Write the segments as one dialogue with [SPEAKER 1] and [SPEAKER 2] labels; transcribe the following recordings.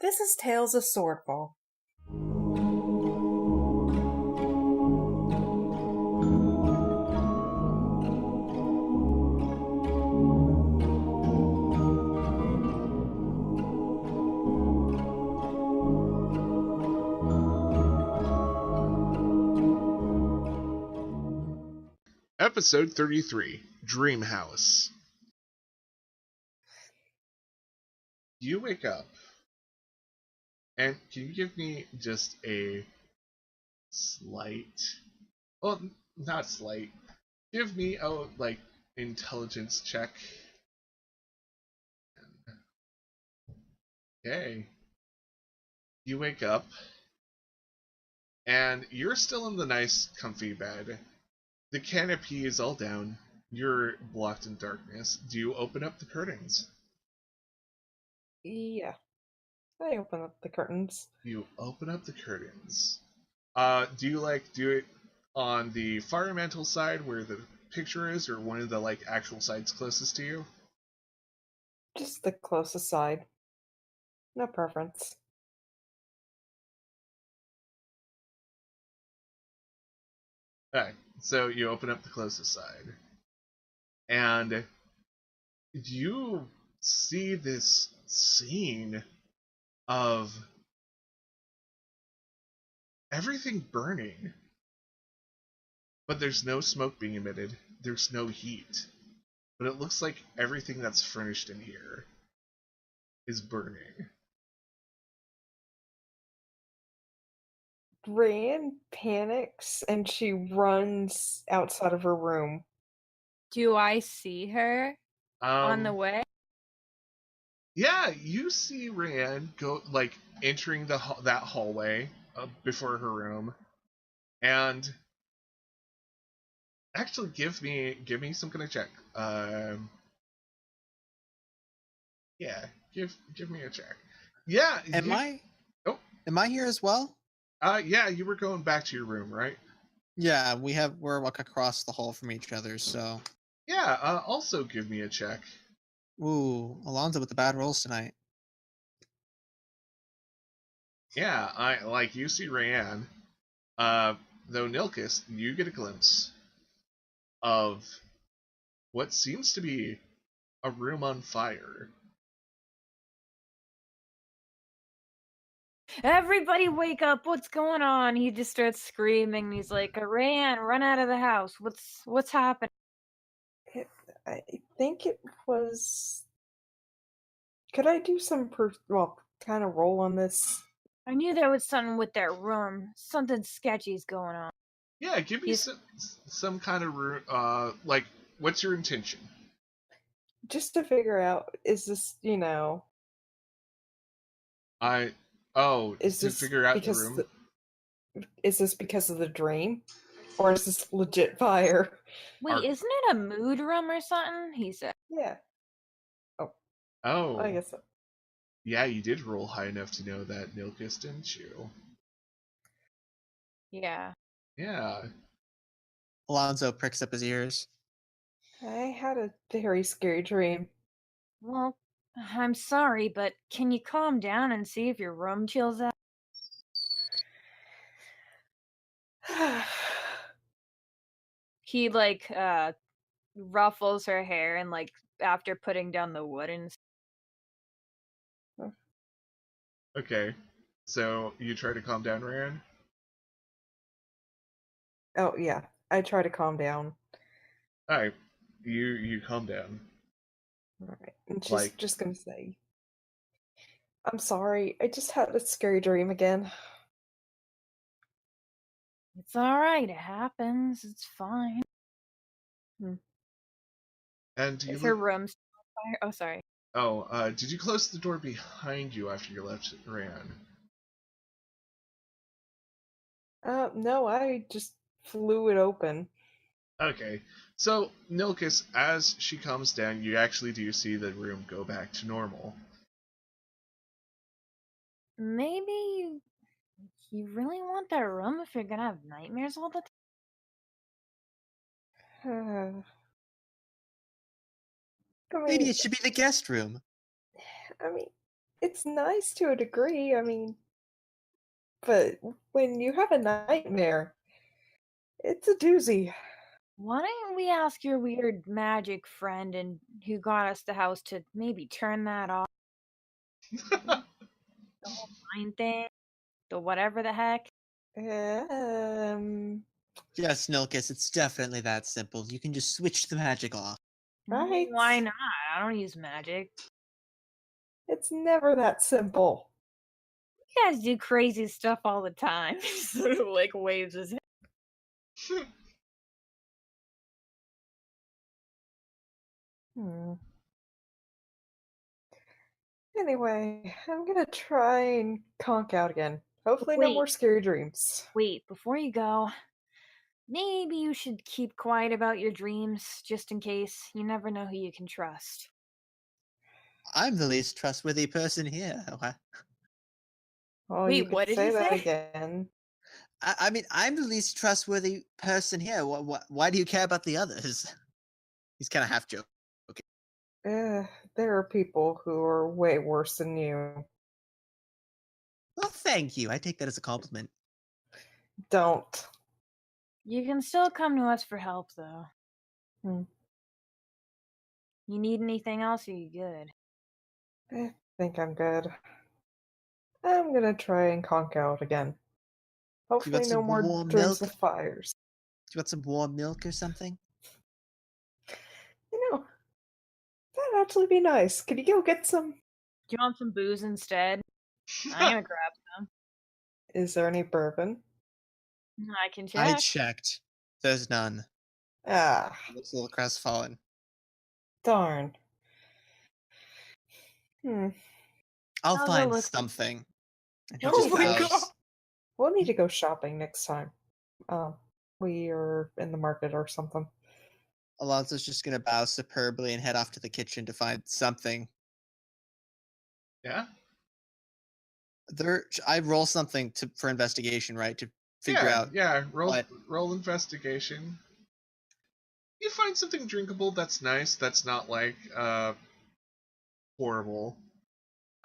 [SPEAKER 1] This is Tales of Swordfall.
[SPEAKER 2] Episode 33, Dream House. You wake up, and can you give me just a slight, well, not slight, give me a, intelligence check. Okay. You wake up, and you're still in the nice, comfy bed. The canopy is all down. You're blocked in darkness. Do you open up the curtains?
[SPEAKER 1] Yeah. I open up the curtains.
[SPEAKER 2] You open up the curtains. Do you do it on the fire mantle side where the picture is, or one of the actual sides closest to you?
[SPEAKER 1] Just the closest side. No preference.
[SPEAKER 2] Okay, so you open up the closest side, and you see this scene of everything burning, but there's no smoke being emitted. There's no heat, but it looks like everything that's furnished in here is burning.
[SPEAKER 1] Rand panics and she runs outside of her room.
[SPEAKER 3] Do I see her on the way?
[SPEAKER 2] Yeah, you see Rand go entering that hallway before her room, and actually give me some kind of check. Yeah, give me a check. Yeah.
[SPEAKER 4] Am I here as well?
[SPEAKER 2] Yeah, you were going back to your room, right?
[SPEAKER 4] Yeah, we're across the hall from each other, so.
[SPEAKER 2] Yeah. Also, give me a check.
[SPEAKER 4] Ooh, Alonzo with the bad rolls tonight.
[SPEAKER 2] Yeah, you see Rayanne. Though Nilkis, you get a glimpse of what seems to be a room on fire.
[SPEAKER 3] Everybody wake up, what's going on? He just starts screaming. He's like, Iran, run out of the house. What's happening?
[SPEAKER 1] I think it was... Could I do some kind of roll on this?
[SPEAKER 3] I knew there was something with their room. Something sketchy's going on.
[SPEAKER 2] Yeah, give me some kind of what's your intention?
[SPEAKER 1] Just to figure out, is this,
[SPEAKER 2] figure out the room.
[SPEAKER 1] Is this because of the dream? Or is this legit fire?
[SPEAKER 3] Wait, isn't it a mood room or something? He said.
[SPEAKER 1] Yeah.
[SPEAKER 2] Oh.
[SPEAKER 1] I guess so.
[SPEAKER 2] Yeah, you did roll high enough to know that, Nilkis, didn't you?
[SPEAKER 3] Yeah.
[SPEAKER 2] Yeah.
[SPEAKER 4] Alonzo pricks up his ears.
[SPEAKER 1] I had a very scary dream.
[SPEAKER 3] Well, I'm sorry, but can you calm down and see if your room chills out? He ruffles her hair and after putting down the wood and
[SPEAKER 2] Okay. So you try to calm down, Ryan?
[SPEAKER 1] Oh yeah. I try to calm down.
[SPEAKER 2] Alright. You calm down.
[SPEAKER 1] Alright. And she's just gonna say, I'm sorry, I just had a scary dream again.
[SPEAKER 3] It's alright, it happens. It's fine.
[SPEAKER 2] And
[SPEAKER 3] is her room still on fire? Oh, sorry.
[SPEAKER 2] Oh, did you close the door behind you after you left Ryan?
[SPEAKER 1] No, I just flew it open.
[SPEAKER 2] Okay. So, Nilkis, as she comes down, you actually do see the room go back to normal.
[SPEAKER 3] Maybe you really want that room if you're gonna have nightmares all the
[SPEAKER 1] time?
[SPEAKER 4] Maybe it should be the guest room.
[SPEAKER 1] I mean, It's nice to a degree, I mean, but when you have a nightmare, it's a doozy.
[SPEAKER 3] Why don't we ask your weird magic friend and who got us the house to maybe turn that off? The whole mind thing? The whatever the heck?
[SPEAKER 1] Um,
[SPEAKER 4] Yes, Nilkus, it's definitely that simple. You can just switch the magic off.
[SPEAKER 1] right?
[SPEAKER 3] Why not? I don't use magic.
[SPEAKER 1] It's never that simple.
[SPEAKER 3] You guys do crazy stuff all the time. Sort of like waves his head.
[SPEAKER 1] Hmm. Anyway, I'm gonna try and conk out again. Hopefully, no more
[SPEAKER 3] Wait,
[SPEAKER 1] scary dreams.
[SPEAKER 3] wait, before you go, maybe you should keep quiet about your dreams, just in case. You never know who you can trust.
[SPEAKER 4] I'm the least trustworthy person here.
[SPEAKER 1] Oh, you
[SPEAKER 3] Wait,
[SPEAKER 1] could
[SPEAKER 3] what did he
[SPEAKER 1] say that
[SPEAKER 3] say?
[SPEAKER 1] again.
[SPEAKER 4] I mean, I'm the least trustworthy person here. Why do you care about the others? He's kind of half joking.
[SPEAKER 1] There are people who are way worse than you.
[SPEAKER 4] Well, thank you. I take that as a compliment.
[SPEAKER 1] Don't.
[SPEAKER 3] You can still come to us for help, though.
[SPEAKER 1] Hmm.
[SPEAKER 3] You need anything else, or you good?
[SPEAKER 1] I think I'm good. I'm gonna try and conk out again.
[SPEAKER 4] You got
[SPEAKER 1] Hopefully, no
[SPEAKER 4] some
[SPEAKER 1] more
[SPEAKER 4] warm
[SPEAKER 1] dreams
[SPEAKER 4] milk?
[SPEAKER 1] of fires.
[SPEAKER 4] You got some warm milk or something?
[SPEAKER 1] You know, that'd actually be nice. Could you go get some?
[SPEAKER 3] Do you want some booze instead? I'm gonna grab some.
[SPEAKER 1] Is there any bourbon?
[SPEAKER 3] I can
[SPEAKER 4] I
[SPEAKER 3] check.
[SPEAKER 4] checked. There's none.
[SPEAKER 1] Ah,
[SPEAKER 4] He looks a little crestfallen.
[SPEAKER 1] darn. Hmm.
[SPEAKER 4] I'll
[SPEAKER 3] I'll go
[SPEAKER 4] find
[SPEAKER 3] look.
[SPEAKER 4] something. And he
[SPEAKER 1] We'll
[SPEAKER 4] just
[SPEAKER 1] need to go.
[SPEAKER 4] bows.
[SPEAKER 1] We'll need to go shopping next time. We are in the market or something.
[SPEAKER 4] Alonso's just gonna bow superbly and head off to the kitchen to find something.
[SPEAKER 2] Yeah?
[SPEAKER 4] I roll something for investigation, right? To figure out
[SPEAKER 2] Yeah.
[SPEAKER 4] what.
[SPEAKER 2] Roll investigation. You find something drinkable that's nice, that's not like horrible.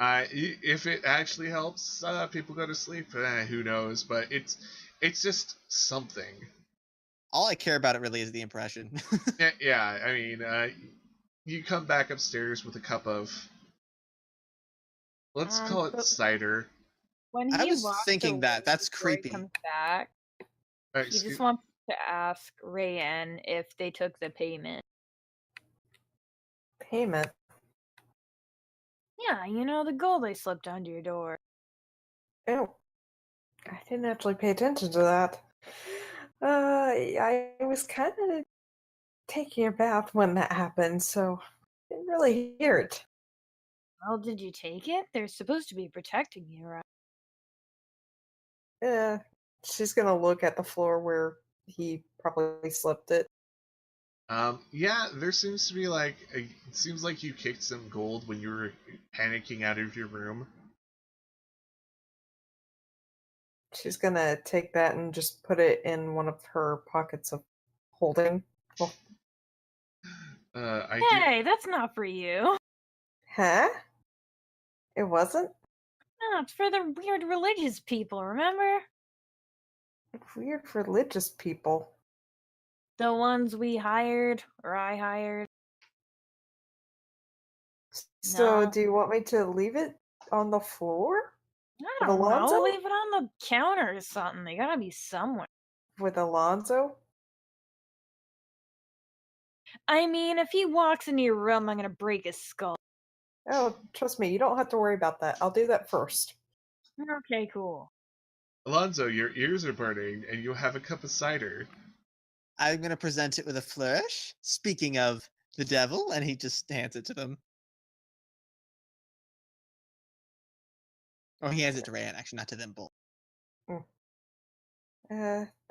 [SPEAKER 2] If it actually helps people go to sleep, who knows? But it's just something.
[SPEAKER 4] All I care about it really is the impression.
[SPEAKER 2] Yeah, I mean, you come back upstairs with a cup of, let's call it
[SPEAKER 3] But
[SPEAKER 2] cider.
[SPEAKER 3] when
[SPEAKER 4] I
[SPEAKER 3] he
[SPEAKER 4] was
[SPEAKER 3] walks
[SPEAKER 4] thinking
[SPEAKER 3] away
[SPEAKER 4] that's
[SPEAKER 3] before he
[SPEAKER 4] creepy.
[SPEAKER 3] comes back, he just
[SPEAKER 2] Excuse.
[SPEAKER 3] wants to ask Rayanne if they took the payment.
[SPEAKER 1] Payment.
[SPEAKER 3] Yeah, you know, the gold they slipped under your door.
[SPEAKER 1] Oh, I didn't actually pay attention to that. I was kind of taking a bath when that happened, so I didn't really hear it.
[SPEAKER 3] Well, did you take it? They're supposed to be protecting you, right?
[SPEAKER 1] Uh, she's gonna look at the floor where he probably slipped it.
[SPEAKER 2] Yeah, there seems to be it seems like you kicked some gold when you were panicking out of your room.
[SPEAKER 1] She's gonna take that and just put it in one of her pockets of holding. Well,
[SPEAKER 2] I do.
[SPEAKER 3] Hey, that's not for you.
[SPEAKER 1] huh? It wasn't?
[SPEAKER 3] No, it's for the weird religious people, remember?
[SPEAKER 1] Weird religious people.
[SPEAKER 3] The ones we hired, or I hired.
[SPEAKER 1] So,
[SPEAKER 3] No.
[SPEAKER 1] do you want me to leave it on the floor?
[SPEAKER 3] I
[SPEAKER 1] With
[SPEAKER 3] don't know.
[SPEAKER 1] Alonzo?
[SPEAKER 3] Leave it on the counter or something. They gotta be somewhere.
[SPEAKER 1] With Alonzo?
[SPEAKER 3] I mean, if he walks into your room, I'm gonna break his skull.
[SPEAKER 1] Oh, trust me, you don't have to worry about that. I'll do that first.
[SPEAKER 3] Okay, cool.
[SPEAKER 2] Alonzo, your ears are burning, and you have a cup of cider.
[SPEAKER 4] I'm gonna present it with a flourish. Speaking of the devil, and he just hands it to them. Or he hands it to Rayan, actually, not to them both.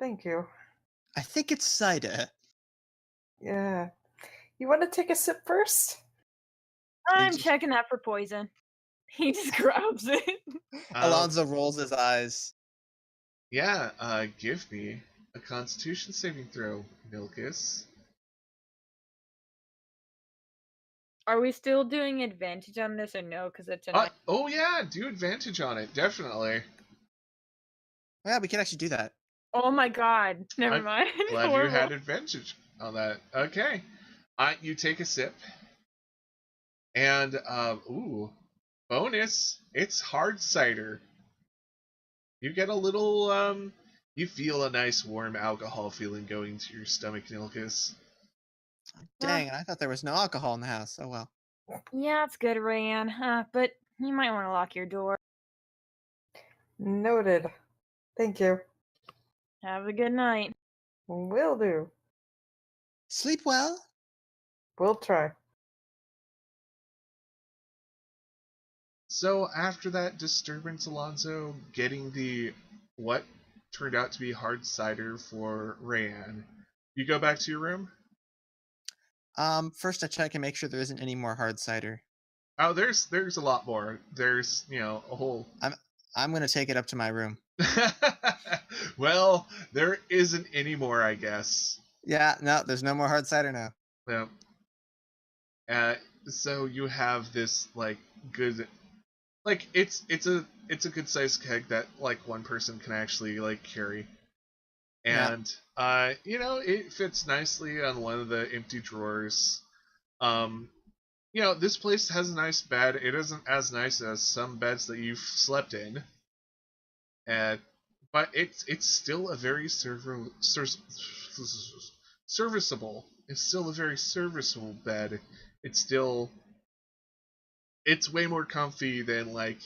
[SPEAKER 1] Thank you.
[SPEAKER 4] I think it's cider.
[SPEAKER 1] Yeah. You want to take a sip first?
[SPEAKER 3] I'm
[SPEAKER 4] just-
[SPEAKER 3] checking that for poison. He just grabs it.
[SPEAKER 4] Alonzo rolls his eyes.
[SPEAKER 2] Yeah, give me a Constitution saving throw, Milkus.
[SPEAKER 3] Are we still doing advantage on this or no? Because it's a
[SPEAKER 2] Oh yeah, do advantage on it, definitely.
[SPEAKER 4] Yeah, we can actually do that.
[SPEAKER 3] Oh my god. Never
[SPEAKER 2] I'm
[SPEAKER 3] mind.
[SPEAKER 2] glad you
[SPEAKER 3] Horrible.
[SPEAKER 2] had advantage on that. Okay. You take a sip. And, ooh, bonus, it's hard cider. You get a little, you feel a nice warm alcohol feeling going to your stomach, Nilkus.
[SPEAKER 4] Dang it, I thought there was no alcohol in the house. Oh well.
[SPEAKER 3] Yeah, it's good, Rayanne. But you might want to lock your door.
[SPEAKER 1] Noted. Thank you.
[SPEAKER 3] Have a good night.
[SPEAKER 1] Will do.
[SPEAKER 4] Sleep well.
[SPEAKER 1] We'll try.
[SPEAKER 2] So after that disturbance, Alonzo, getting the what turned out to be hard cider for Rayanne, you go back to your room?
[SPEAKER 4] First I check and make sure there isn't any more hard cider.
[SPEAKER 2] Oh, there's a lot more. There's, a whole...
[SPEAKER 4] I'm gonna take it up to my room.
[SPEAKER 2] Well, there isn't any more, I guess.
[SPEAKER 4] Yeah, no, there's no more hard cider now.
[SPEAKER 2] Yeah. So you have this good, it's a good sized keg that one person can actually carry, and it fits nicely on one of the empty drawers. This place has a nice bed. It isn't as nice as some beds that you've slept in, and but it's still a very serviceable. It's still a very serviceable bed. It's way more comfy than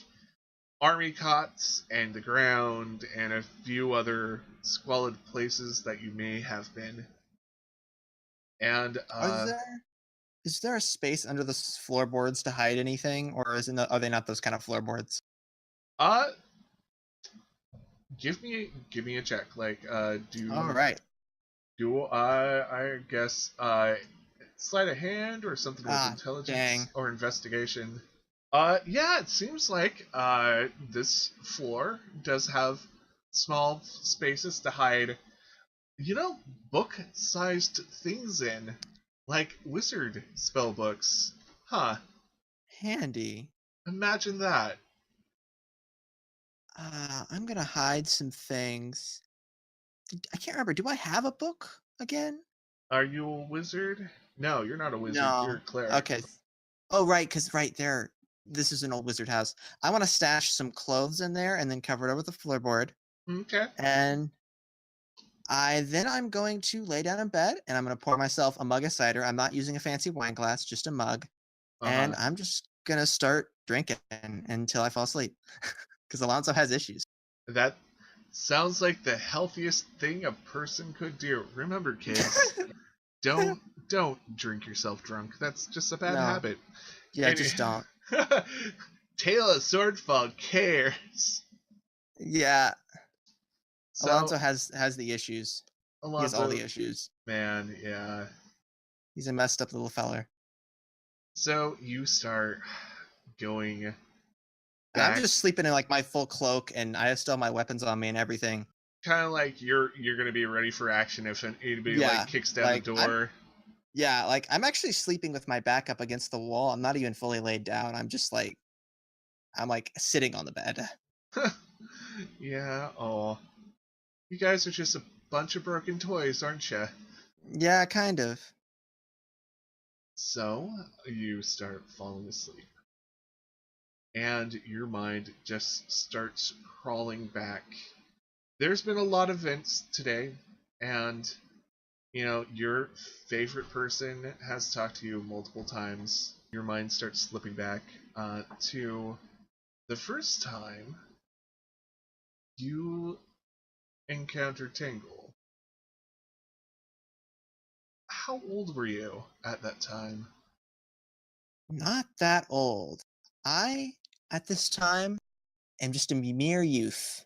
[SPEAKER 2] army cots and the ground and a few other squalid places that you may have been. And
[SPEAKER 4] Is there a space under the floorboards to hide anything, or are they not those kind of floorboards?
[SPEAKER 2] Give me a check.
[SPEAKER 4] All right.
[SPEAKER 2] Do I guess sleight of hand or something with intelligence or investigation? Yeah, it seems like this floor does have small spaces to hide, book-sized things in, like wizard spell books. Huh.
[SPEAKER 4] Handy.
[SPEAKER 2] Imagine that.
[SPEAKER 4] I'm gonna hide some things. I can't remember. Do I have a book again?
[SPEAKER 2] Are you a wizard? No, you're not a wizard.
[SPEAKER 4] No.
[SPEAKER 2] You're a cleric.
[SPEAKER 4] Okay. Oh, right, because right there, this is an old wizard house. I want to stash some clothes in there and then cover it over with a floorboard.
[SPEAKER 2] Okay.
[SPEAKER 4] And I'm going to lay down in bed and I'm going to pour myself a mug of cider. I'm not using a fancy wine glass, just a mug. And I'm just going to start drinking until I fall asleep. Because Alonso has issues.
[SPEAKER 2] That sounds like the healthiest thing a person could do. Remember, kids, don't drink yourself drunk. That's just a bad habit.
[SPEAKER 4] Yeah, just don't.
[SPEAKER 2] Tale of Swordfall cares.
[SPEAKER 4] Yeah.
[SPEAKER 2] So,
[SPEAKER 4] Alonso has the issues. He has all the issues.
[SPEAKER 2] Man, yeah.
[SPEAKER 4] He's a messed up little feller.
[SPEAKER 2] So you start going
[SPEAKER 4] back. I'm just sleeping in my full cloak, and I still have my weapons on me and everything.
[SPEAKER 2] Kind of like you're gonna be ready for action if anybody kicks down the door.
[SPEAKER 4] I'm actually sleeping with my back up against the wall. I'm not even fully laid down. I'm just I'm sitting on the bed.
[SPEAKER 2] Yeah. Oh, you guys are just a bunch of broken toys, aren't you?
[SPEAKER 4] Yeah, kind of.
[SPEAKER 2] So you start falling asleep, and your mind just starts crawling back. There's been a lot of events today, and your favorite person has talked to you multiple times. Your mind starts slipping back to the first time you encountered Tingle. How old were you at that time?
[SPEAKER 4] Not that old. At this time, am just a mere youth.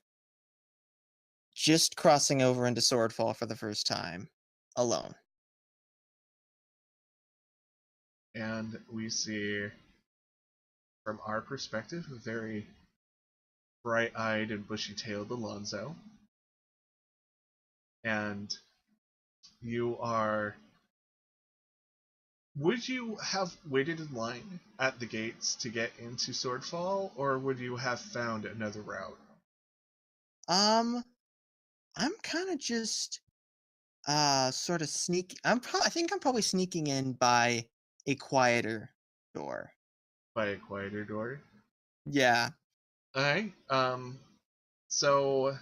[SPEAKER 4] Just crossing over into Swordfall for the first time. Alone.
[SPEAKER 2] And we see, from our perspective, a very bright-eyed and bushy-tailed Alonzo. And you are would you have waited in line at the gates to get into Swordfall, or would you have found another route?
[SPEAKER 4] I'm kind of just sort of I think I'm probably sneaking in by a quieter door.
[SPEAKER 2] By a quieter door?
[SPEAKER 4] Yeah.
[SPEAKER 2] Alright, so...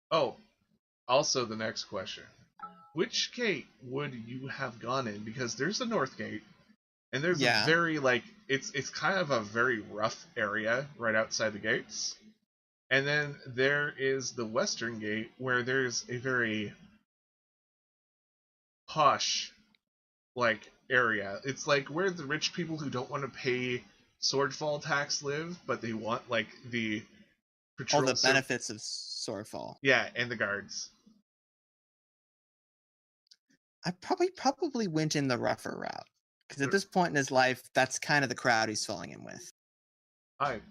[SPEAKER 2] Oh, also the next question. Which gate would you have gone in? Because there's the north gate, and there's a very, it's kind of a very rough area right outside the gates. And then there is the western gate, where there's a very posh, area. It's like where the rich people who don't want to pay Swordfall tax live, but they want, the patrol...
[SPEAKER 4] All the benefits of Swordfall.
[SPEAKER 2] Yeah, and the guards.
[SPEAKER 4] I probably went in the rougher route. Because at this point in his life, that's kind of the crowd he's falling in with.
[SPEAKER 2] Alright.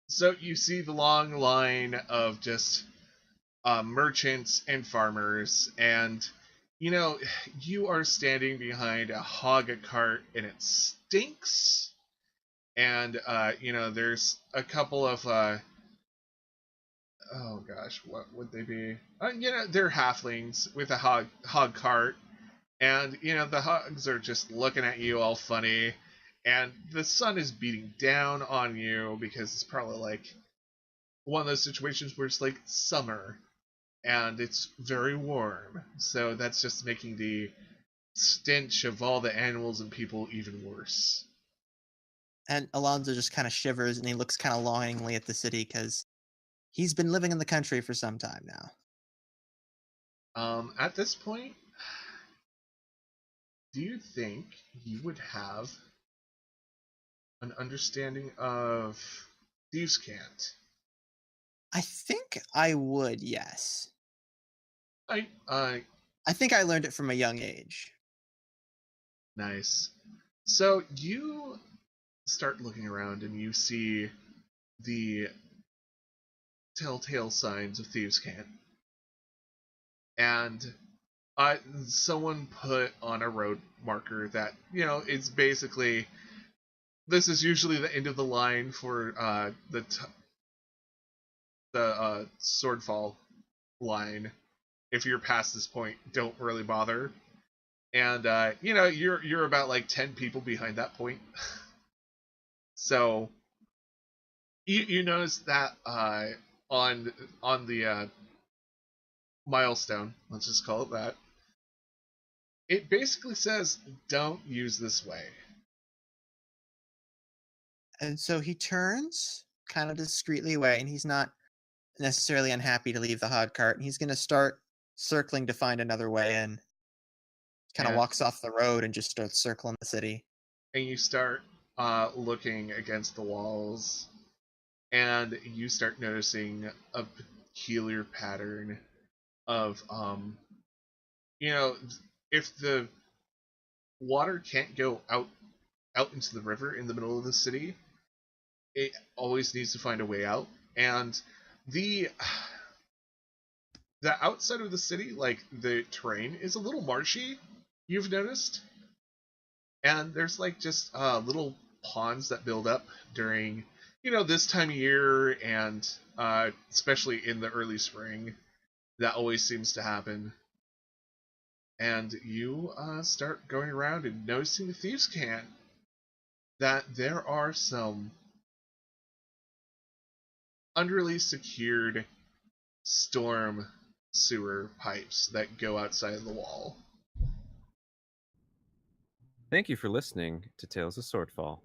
[SPEAKER 2] So you see the long line of just merchants and farmers, and you are standing behind a hog cart, and it stinks. And there's a couple of oh gosh, what would they be? They're halflings with a hog cart, and the hogs are just looking at you all funny, and the sun is beating down on you because it's probably one of those situations where it's summer, and it's very warm, so that's just making the stench of all the animals and people even worse.
[SPEAKER 4] And Alonzo just kind of shivers, and he looks kind of longingly at the city because he's been living in the country for some time now.
[SPEAKER 2] At this point, do you think you would have an understanding of Thieves' Cant?
[SPEAKER 4] I think I would, yes.
[SPEAKER 2] I
[SPEAKER 4] think I learned it from a young age.
[SPEAKER 2] Nice. So you start looking around, and you see the telltale signs of Thieves' Cant. And someone put on a road marker that, it's basically, this is usually the end of the line for the Swordfall line. If you're past this point, don't really bother. And you're about 10 people behind that point. So you notice that on the milestone, let's just call it that, it basically says, don't use this way.
[SPEAKER 4] And so he turns kind of discreetly away, and he's not necessarily unhappy to leave the hog cart, and he's going to start circling to find another way in. Kind of walks off the road and just starts circling the city.
[SPEAKER 2] And you start looking against the walls, and you start noticing a peculiar pattern of, if the water can't go out into the river in the middle of the city, it always needs to find a way out. And the outside of the city, the terrain is a little marshy, you've noticed. And there's just little ponds that build up during, this time of year, and especially in the early spring. That always seems to happen. And you start going around and noticing the Thieves' Cant that there are some underly secured storm sewer pipes that go outside of the wall.
[SPEAKER 5] Thank you for listening to Tales of Swordfall.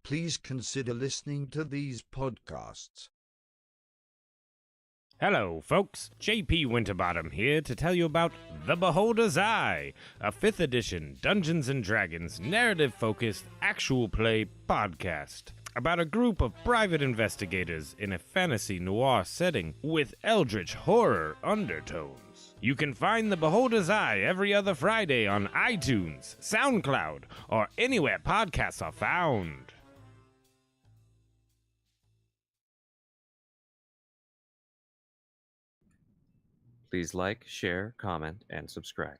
[SPEAKER 6] Please consider listening to these podcasts.
[SPEAKER 7] Hello, folks. JP Winterbottom here to tell you about The Beholder's Eye, a 5th edition Dungeons & Dragons narrative-focused actual play podcast. about a group of private investigators in a fantasy noir setting with eldritch horror undertones. You can find The Beholder's Eye every other Friday on iTunes, SoundCloud, or anywhere podcasts are found.
[SPEAKER 5] Please like, share, comment, and subscribe.